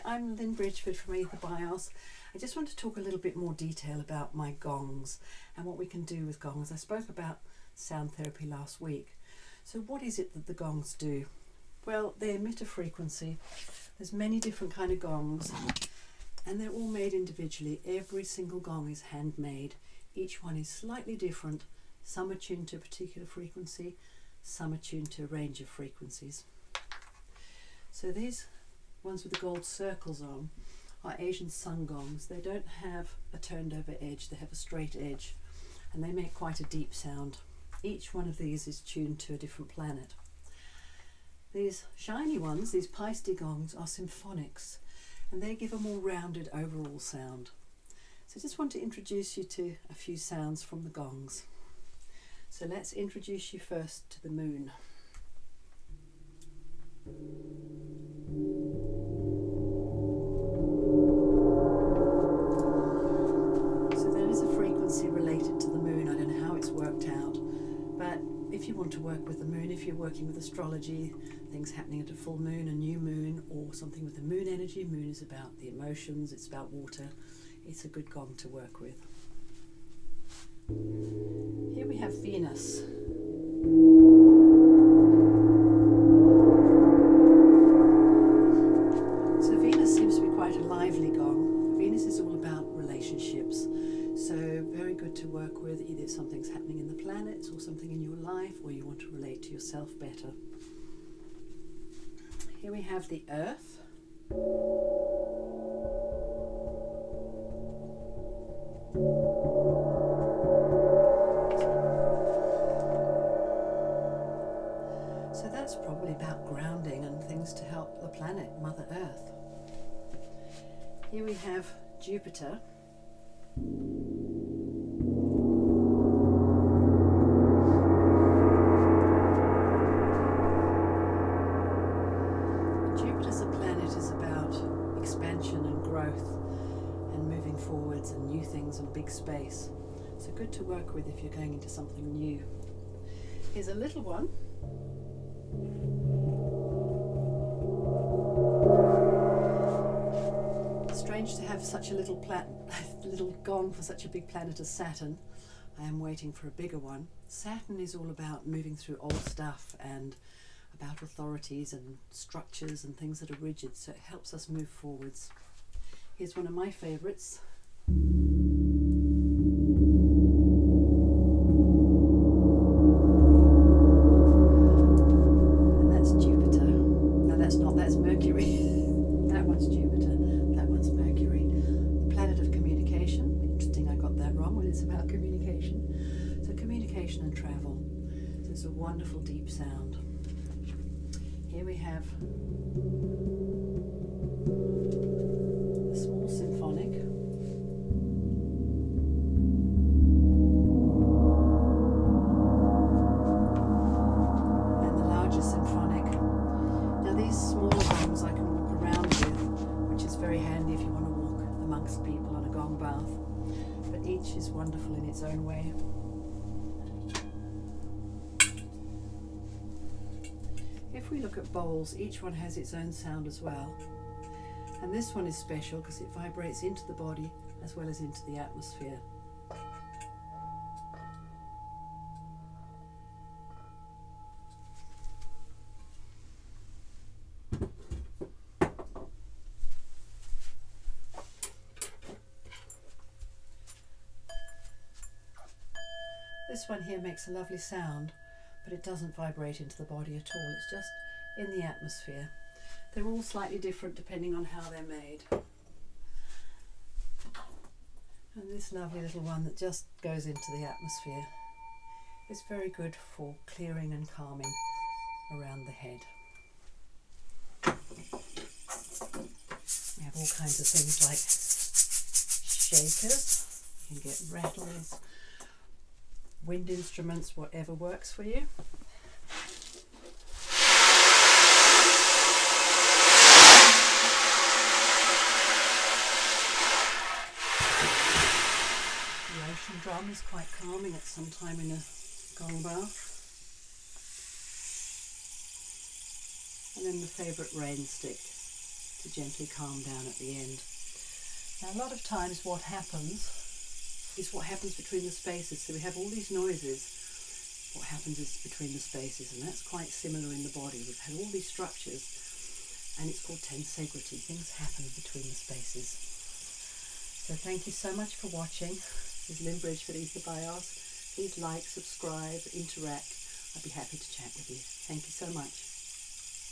Hi, I'm Lynn Bridgeford from Ether BIOS. I just want to talk a little bit more detail about my gongs and what we can do with gongs. I spoke about sound therapy last week. So what is it that the gongs do? Well, they emit a frequency. There's many different kind of gongs and they're all made individually. Every single gong is handmade. Each one is slightly different. Some are tuned to a particular frequency, some are tuned to a range of frequencies. So these ones with the gold circles on are Asian sun gongs. They don't have a turned over edge, they have a straight edge and they make quite a deep sound. Each one of these is tuned to a different planet. These shiny ones, these Paiste gongs, are symphonics and they give a more rounded overall sound. So I just want to introduce you to a few sounds from the gongs. So let's introduce you first to the moon. So there is a frequency related to the moon. I don't know how it's worked out, but if you want to work with the moon, if you're working with astrology, things happening at a full moon, a new moon, or something with the moon energy, moon is about the emotions, it's about water, it's a good gong to work with. Here we have Venus. So Venus seems to be quite a lively gong. Venus is all about relationships. So very good to work with, either if something's happening in the planets or something in your life, or you want to relate to yourself better. Here we have the Earth. So that's probably about grounding and things to help the planet, Mother Earth. Here we have Jupiter. Jupiter as a planet is about expansion and growth and moving forwards and new things and big space. So good to work with if you're going into something new. Here's a little one. Strange to have such a little gong for such a big planet as Saturn. I am waiting for a bigger one. Saturn is all about moving through old stuff and about authorities and structures and things that are rigid, so it helps us move forwards. Here's one of my favourites. And that's Jupiter. No, that's not, that's Mercury. That one's Jupiter, that one's Mercury. The planet of communication. Interesting, I got that wrong when it's about communication. So communication and travel. So it's a wonderful deep sound. Here we have the small symphonic. And the larger symphonic. Now these smaller gongs I can walk around with, which is very handy if you want to walk amongst people on a gong bath. But each is wonderful in its own way. If we look at bowls, each one has its own sound as well. And this one is special because it vibrates into the body as well as into the atmosphere. This one here makes a lovely sound, but it doesn't vibrate into the body at all. It's just in the atmosphere. They're all slightly different depending on how they're made. And this lovely little one that just goes into the atmosphere is very good for clearing and calming around the head. We have all kinds of things like shakers. You can get rattles, wind instruments, whatever works for you. The ocean drum is quite calming at some time in a gong bath. And then the favourite rain stick. to gently calm down at the end. Now, a lot of times what happens is what happens between the spaces. So we have all these noises. What happens is between the spaces, and that's quite similar in the body. We've had all these structures, and it's called tensegrity. Things happen between the spaces. So thank you so much for watching. This is Lynn Bridge for Ether Bios. Please like, subscribe, interact. I'd be happy to chat with you. Thank you so much.